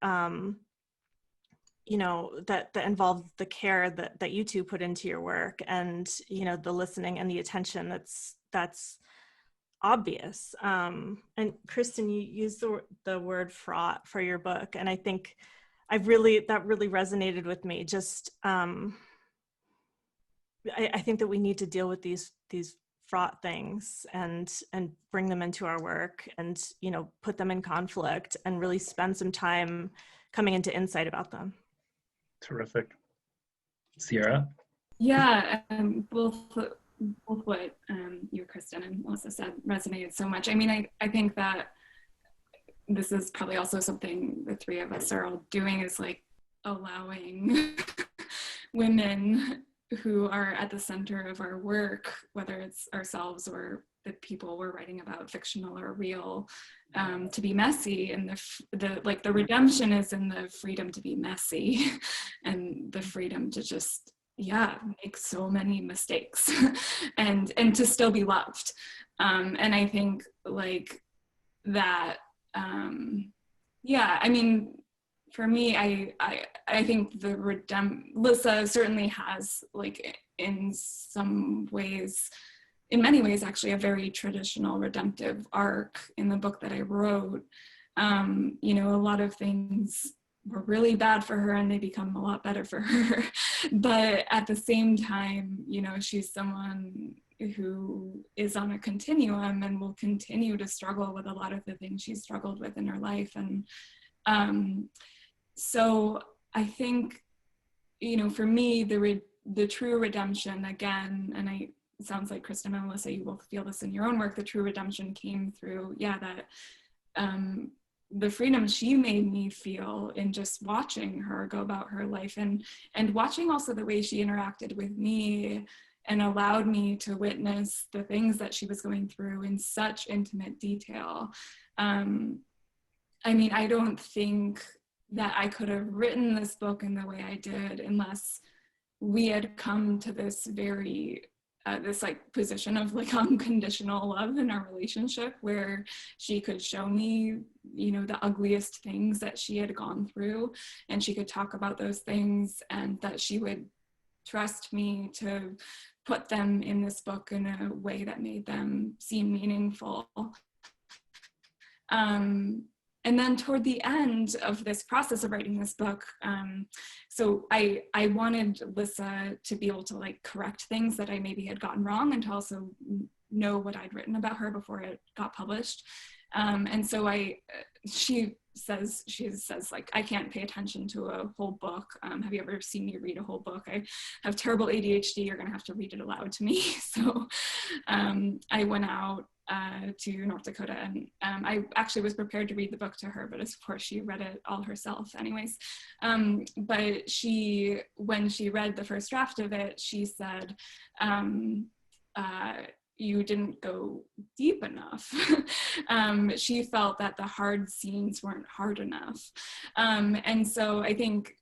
that involve the care that you two put into your work, and, the listening and the attention that's obvious. And Kristen, you used the word fraught for your book, and I think that really resonated with me. Just I think that we need to deal with these fraught things and bring them into our work, and put them in conflict, and really spend some time coming into insight about them. Terrific. Sierra? Yeah, both what you, Kristen, and Elissa said resonated so much. I mean, I think that this is probably also something the three of us are all doing, is like allowing women who are at the center of our work, whether it's ourselves or the people we're writing about, fictional or real, to be messy. And the redemption is in the freedom to be messy and the freedom to just, make so many mistakes and to still be loved. And I think like that, I mean, for me, I think Elissa certainly has, like, in some ways, in many ways, actually, a very traditional redemptive arc in the book that I wrote. A lot of things were really bad for her and they become a lot better for her. But at the same time, she's someone who is on a continuum and will continue to struggle with a lot of the things she's struggled with in her life. And so I think, for me, the true redemption, again, and it sounds like Kristen and Elissa, you both feel this in your own work, the true redemption came through, that the freedom she made me feel in just watching her go about her life, and watching also the way she interacted with me and allowed me to witness the things that she was going through in such intimate detail. I mean, I don't think that I could have written this book in the way I did unless we had come to this very this like position of like unconditional love in our relationship, where she could show me, the ugliest things that she had gone through, and she could talk about those things, and that she would trust me to put them in this book in a way that made them seem meaningful. And then toward the end of this process of writing this book, so I wanted Elissa to be able to like correct things that I maybe had gotten wrong, and to also know what I'd written about her before it got published. And so she says like, I can't pay attention to a whole book. Have you ever seen me read a whole book? I have terrible ADHD. You're gonna have to read it aloud to me. So I went out to North Dakota, and I actually was prepared to read the book to her, but of course she read it all herself anyways. But when she read the first draft of it, she said, you didn't go deep enough. She felt that the hard scenes weren't hard enough. And so I think,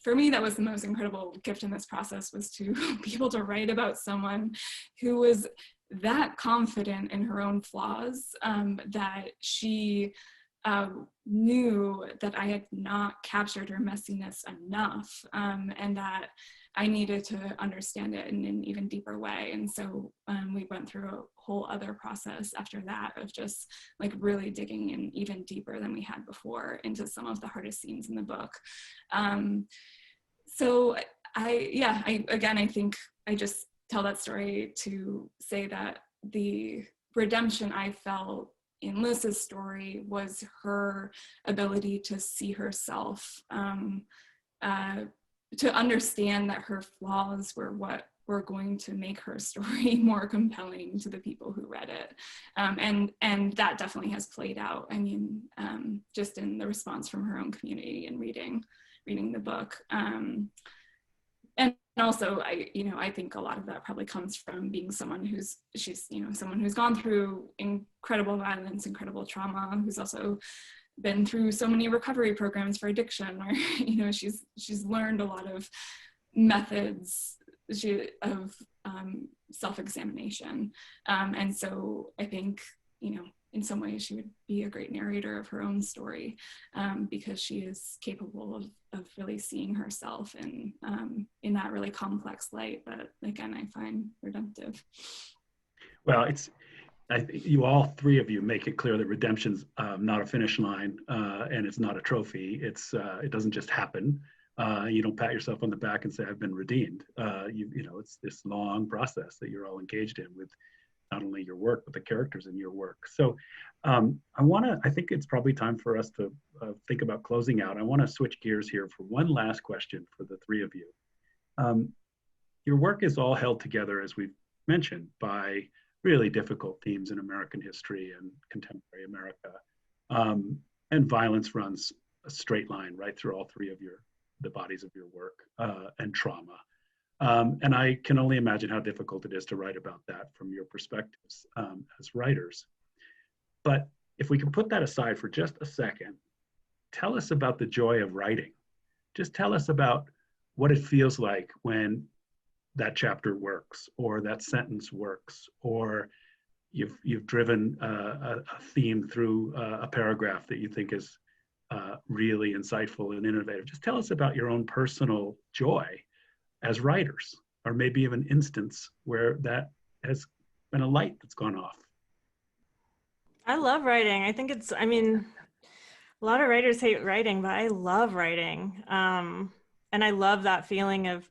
for me, that was the most incredible gift in this process, was to be able to write about someone who was that confident in her own flaws, that she knew that I had not captured her messiness enough, and that I needed to understand it in an even deeper way. And so we went through a whole other process after that of just like really digging in even deeper than we had before into some of the hardest scenes in the book. So I think I just tell that story to say that the redemption I felt in Elissa's story was her ability to see herself, to understand that her flaws were what were going to make her story more compelling to the people who read it. And that definitely has played out. I mean, just in the response from her own community and reading the book. And also, I think a lot of that probably comes from being someone who's gone through incredible violence, incredible trauma, who's also been through so many recovery programs for addiction, where, she's learned a lot of methods of self-examination. And so I think, in some ways she would be a great narrator of her own story, because she is capable of really seeing herself in that really complex light that, again, I find redemptive. Well, I think all three of you make it clear that redemption's not a finish line, and it's not a trophy. It doesn't just happen. You don't pat yourself on the back and say, I've been redeemed. It's this long process that you're all engaged in with not only your work, but the characters in your work. So I think it's probably time for us to think about closing out. I want to switch gears here for one last question for the three of you. Your work is all held together, as we've mentioned, by really difficult themes in American history and contemporary America. And violence runs a straight line right through all three of the bodies of your work, and trauma. And I can only imagine how difficult it is to write about that from your perspectives as writers. But if we can put that aside for just a second, tell us about the joy of writing. Just tell us about what it feels like when that chapter works, or that sentence works, or you've driven a theme through a paragraph that you think is really insightful and innovative. Just tell us about your own personal joy as writers, or maybe even an instance where that has been a light that's gone off. I love writing. I think a lot of writers hate writing, but I love writing. And I love that feeling of,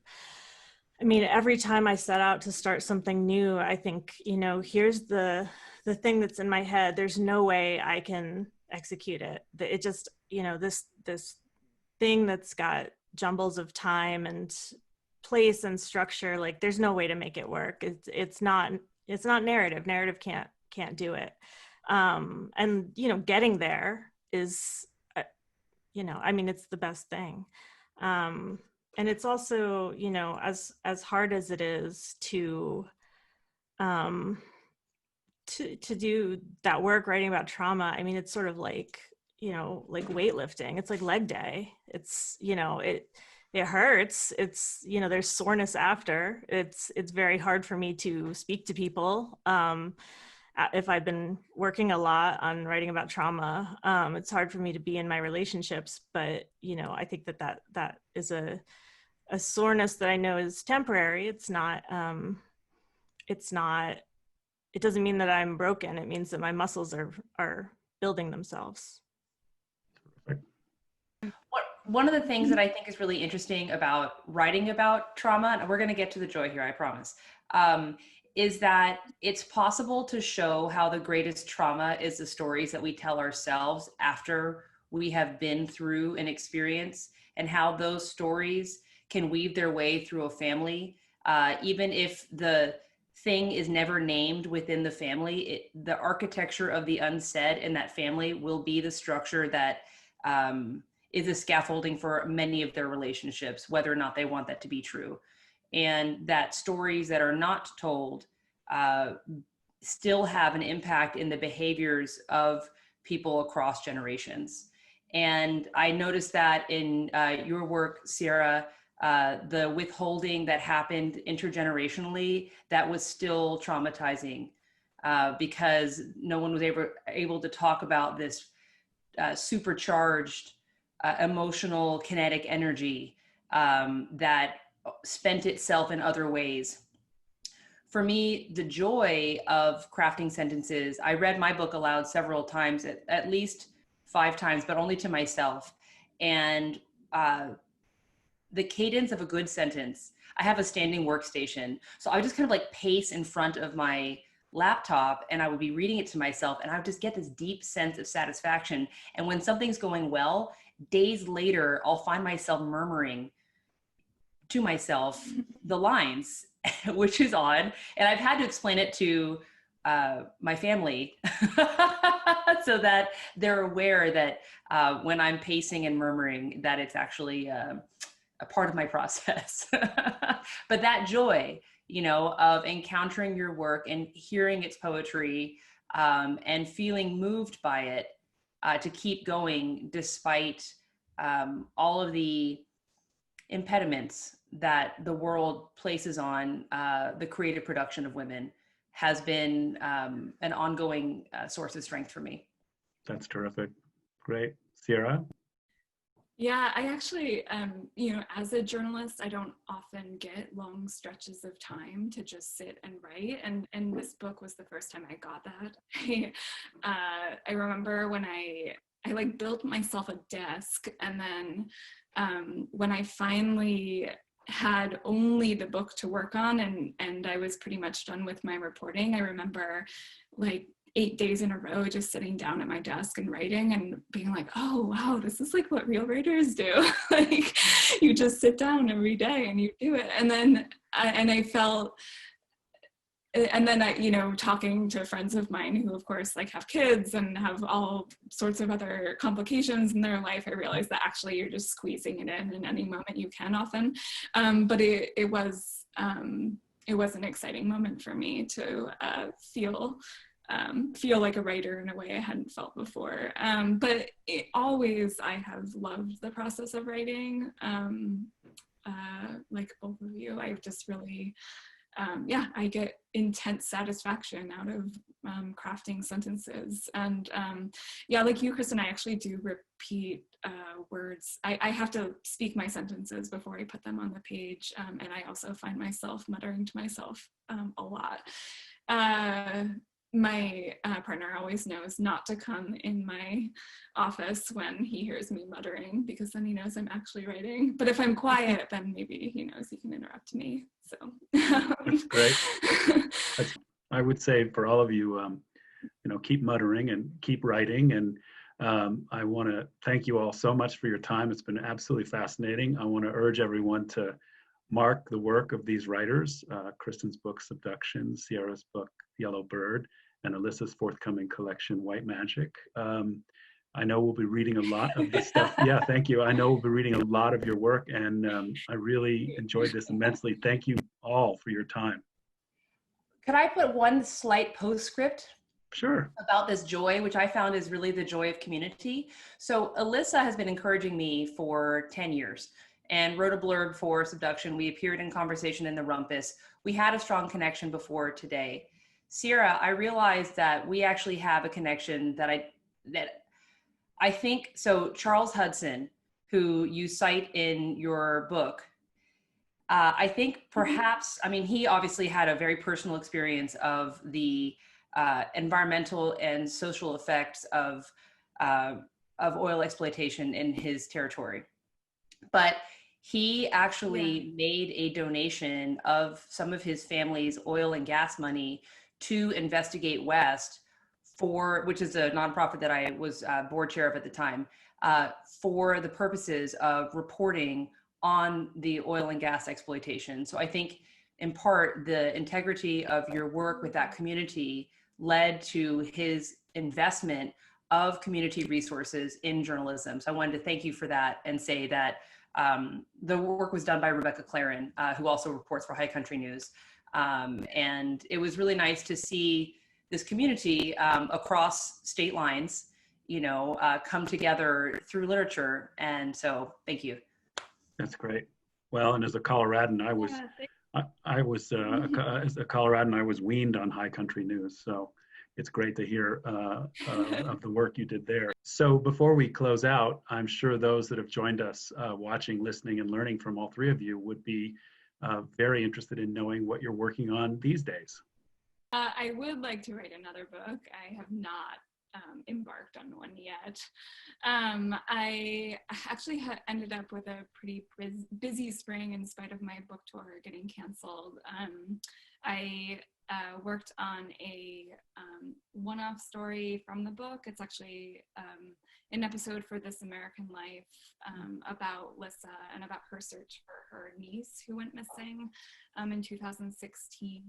every time I set out to start something new, I think, here's the thing that's in my head. There's no way I can execute it. It just, this thing that's got jumbles of time and place and structure, like there's no way to make it work. It's not narrative. Narrative can't do it. And getting there is, it's the best thing. And it's also, as hard as it is to do that work writing about trauma, it's sort of like weightlifting. It's like leg day. It's, it hurts. It's, there's soreness after. It's very hard for me to speak to people. If I've been working a lot on writing about trauma, it's hard for me to be in my relationships, but, I think that is a soreness that I know is temporary. It doesn't mean that I'm broken. It means that my muscles are building themselves. One of the things that I think is really interesting about writing about trauma, and we're going to get to the joy here, I promise, is that it's possible to show how the greatest trauma is the stories that we tell ourselves after we have been through an experience, and how those stories can weave their way through a family, even if the thing is never named within the family. The architecture of the unsaid in that family will be the structure that is a scaffolding for many of their relationships, whether or not they want that to be true. And that stories that are not told still have an impact in the behaviors of people across generations. And I noticed that in your work, Sierra, the withholding that happened intergenerationally, that was still traumatizing because no one was able to talk about this supercharged emotional kinetic energy that spent itself in other ways. For me, the joy of crafting sentences, I read my book aloud several times, at least 5 times, but only to myself. And the cadence of a good sentence, I have a standing workstation. So I would just kind of like pace in front of my laptop and I would be reading it to myself, and I would just get this deep sense of satisfaction. And when something's going well, days later, I'll find myself murmuring to myself the lines. which is odd. And I've had to explain it to my family so that they're aware that when I'm pacing and murmuring, that it's actually a part of my process. But that joy, of encountering your work and hearing its poetry and feeling moved by it to keep going despite all of the impediments that the world places on the creative production of women has been an ongoing source of strength for me. That's terrific. Great. Sierra? Yeah, I actually, as a journalist, I don't often get long stretches of time to just sit and write. And this book was the first time I got that. I remember when I like built myself a desk, and then when I finally had only the book to work on and I was pretty much done with my reporting, I remember like 8 days in a row just sitting down at my desk and writing and being like, oh wow, this is like what real writers do. Like you just sit down every day and you do it. And then I felt, and then I, talking to friends of mine who of course like have kids and have all sorts of other complications in their life, I realized that actually you're just squeezing it in any moment you can often. But it was an exciting moment for me to feel like a writer in a way I hadn't felt before. But I have loved the process of writing. Like both of you, I've just really, I get intense satisfaction out of crafting sentences. And like you, Kristen, I actually do repeat words. I have to speak my sentences before I put them on the page. And I also find myself muttering to myself a lot. My partner always knows not to come in my office when he hears me muttering, because then he knows I'm actually writing. But if I'm quiet, then maybe he knows he can interrupt me. So that's great. I would say for all of you, keep muttering and keep writing. And I want to thank you all so much for your time. It's been absolutely fascinating. I want to urge everyone to mark the work of these writers, Kristen's book, Subduction, Sierra's book, Yellow Bird, and Elissa's forthcoming collection, White Magic. I know we'll be reading a lot of this stuff. Yeah, thank you. I know we'll be reading a lot of your work, and I really enjoyed this immensely. Thank you all for your time. Could I put one slight postscript? Sure. About this joy, which I found is really the joy of community. So Elissa has been encouraging me for 10 years and wrote a blurb for Subduction. We appeared in conversation in the Rumpus. We had a strong connection before today. Sierra, I realized that we actually have a connection that I think, so Charles Hudson, who you cite in your book, I think perhaps, he obviously had a very personal experience of the environmental and social effects of oil exploitation in his territory. But he actually made a donation of some of his family's oil and gas money to InvestigateWest, which is a nonprofit that I was board chair of at the time, for the purposes of reporting on the oil and gas exploitation. So I think in part, the integrity of your work with that community led to his investment of community resources in journalism. So I wanted to thank you for that and say that the work was done by Rebecca Claren, who also reports for High Country News. And it was really nice to see this community across state lines, come together through literature. And so thank you. That's great. Well, and as a Coloradan, as a Coloradan, I was weaned on High Country News. So it's great to hear of the work you did there. So before we close out, I'm sure those that have joined us watching, listening, and learning from all three of you would be very interested in knowing what you're working on these days. I would like to write another book. I have not embarked on one yet. I actually ended up with a pretty busy spring in spite of my book tour getting canceled. I worked on a one-off story from the book. It's actually an episode for This American Life about Lissa and about her search for her niece who went missing in 2016.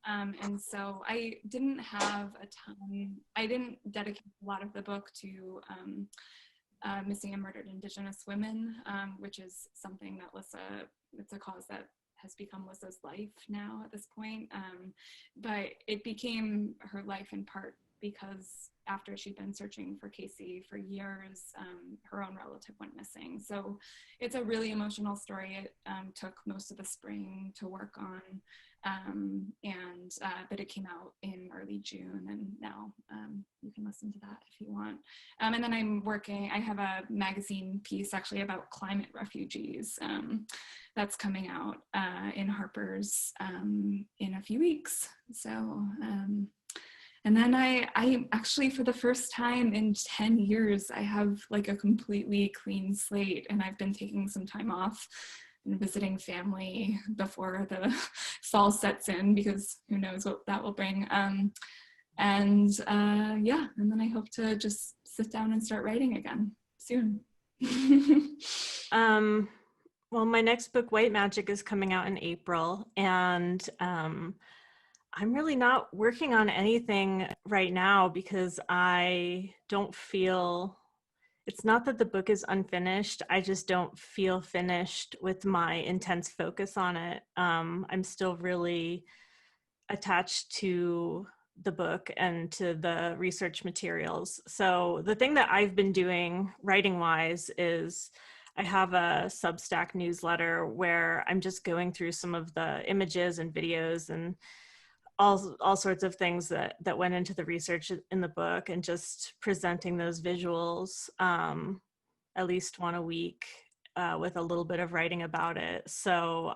And so I didn't have a ton, I didn't dedicate a lot of the book to missing and murdered Indigenous women, which is something that it's a cause that has become Lissa's life now at this point. But it became her life in part because after she'd been searching for Casey for years, her own relative went missing. So it's a really emotional story. It took most of the spring to work on, but it came out in early June, and now you can listen to that if you want. And then I have a magazine piece actually about climate refugees that's coming out in Harper's in a few weeks. So, and then I actually, for the first time in 10 years, I have like a completely clean slate, and I've been taking some time off and visiting family before the fall sets in, because who knows what that will bring. Yeah, and then I hope to just sit down and start writing again soon. Well, my next book, White Magic, is coming out in April, and I'm really not working on anything right now because I don't feel, it's not that the book is unfinished, I just don't feel finished with my intense focus on it. I'm still really attached to the book and to the research materials. So the thing that I've been doing writing-wise is I have a Substack newsletter where I'm just going through some of the images and videos and all sorts of things that went into the research in the book, and just presenting those visuals at least one a week with a little bit of writing about it. So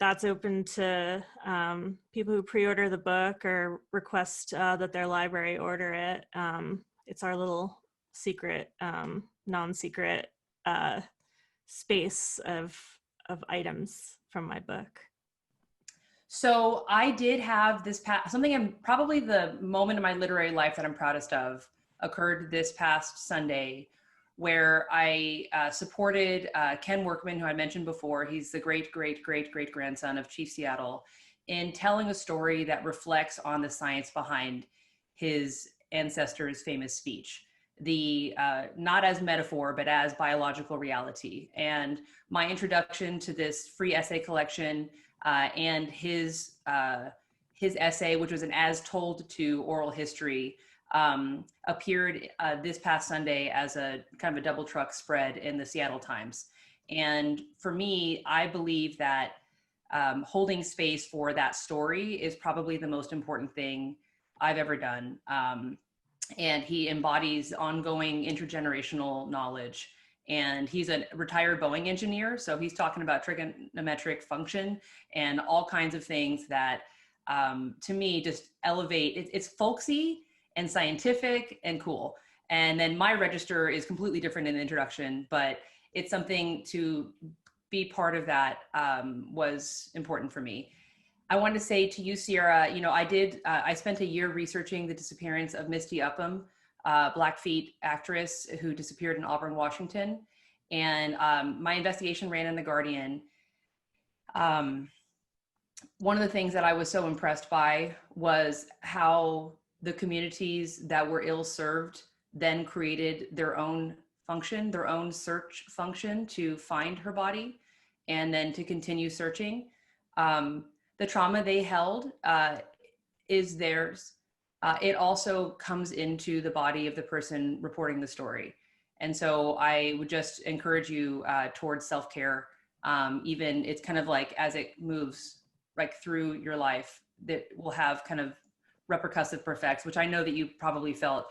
that's open to people who pre-order the book or request that their library order it. It's our little secret, non-secret space of items from my book. So I did have probably the moment in my literary life that I'm proudest of occurred this past Sunday, where I supported Ken Workman, who I mentioned before. He's the great-great-great-great-grandson of Chief Seattle, in telling a story that reflects on the science behind his ancestors' famous speech, not as metaphor, but as biological reality. And my introduction to this free essay collection and his essay, which was an as told to oral history, appeared this past Sunday as a kind of a double truck spread in the Seattle Times. And for me, I believe that holding space for that story is probably the most important thing I've ever done. And he embodies ongoing intergenerational knowledge. And he's a retired Boeing engineer, so he's talking about trigonometric function and all kinds of things that, to me, just elevate. It's folksy and scientific and cool. And then my register is completely different in the introduction, but it's something to be part of that was important for me. I wanted to say to you, Sierra, I spent a year researching the disappearance of Misty Upham, Blackfeet actress who disappeared in Auburn, Washington. And my investigation ran in The Guardian. One of the things that I was so impressed by was how the communities that were ill-served then created their own function, their own search function to find her body and then to continue searching. The trauma they held is theirs. It also comes into the body of the person reporting the story. And so I would just encourage you towards self-care. Even it's kind of like as it moves like through your life, that will have kind of repercussive effects, which I know that you probably felt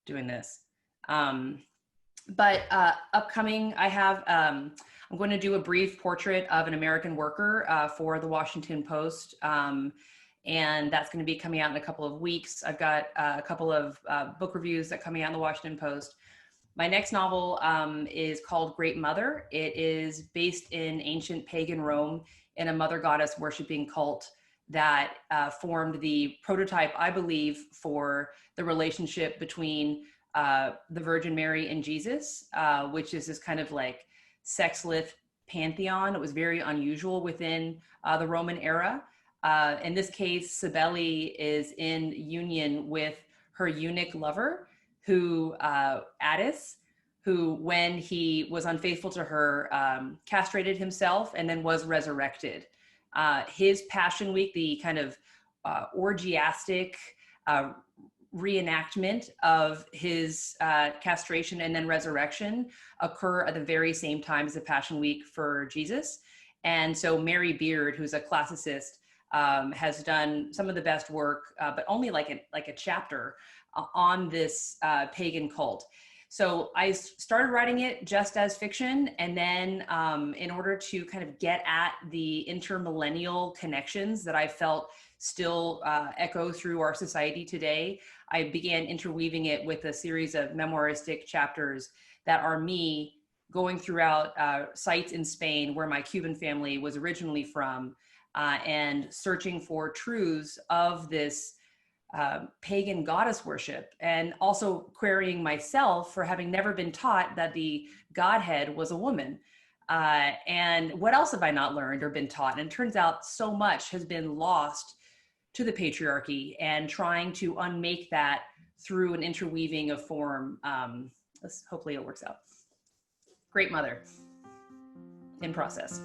doing this. But upcoming, I have, I'm going to do a brief portrait of an American worker for the Washington Post. And that's going to be coming out in a couple of weeks. I've got a couple of book reviews that are coming out in the Washington Post. My next novel is called Great Mother. It is based in ancient pagan Rome in a mother goddess worshiping cult that formed the prototype, I believe, for the relationship between the Virgin Mary and Jesus, which is this kind of like sexless pantheon. It was very unusual within the Roman era. In this case, Cybele is in union with her eunuch lover, who Attis, who, when he was unfaithful to her, castrated himself and then was resurrected. His Passion Week, the kind of orgiastic reenactment of his castration and then resurrection, occur at the very same time as the Passion Week for Jesus. And so Mary Beard, who's a classicist, has done some of the best work, but only like a chapter on this pagan cult. So I started writing it just as fiction, and then in order to kind of get at the intermillennial connections that I felt still echo through our society today, I began interweaving it with a series of memoiristic chapters that are me going throughout sites in Spain where my Cuban family was originally from, and searching for truths of this pagan goddess worship, and also querying myself for having never been taught that the Godhead was a woman. And what else have I not learned or been taught? And it turns out so much has been lost to the patriarchy, and trying to unmake that through an interweaving of form. Hopefully it works out. Great Mother in process.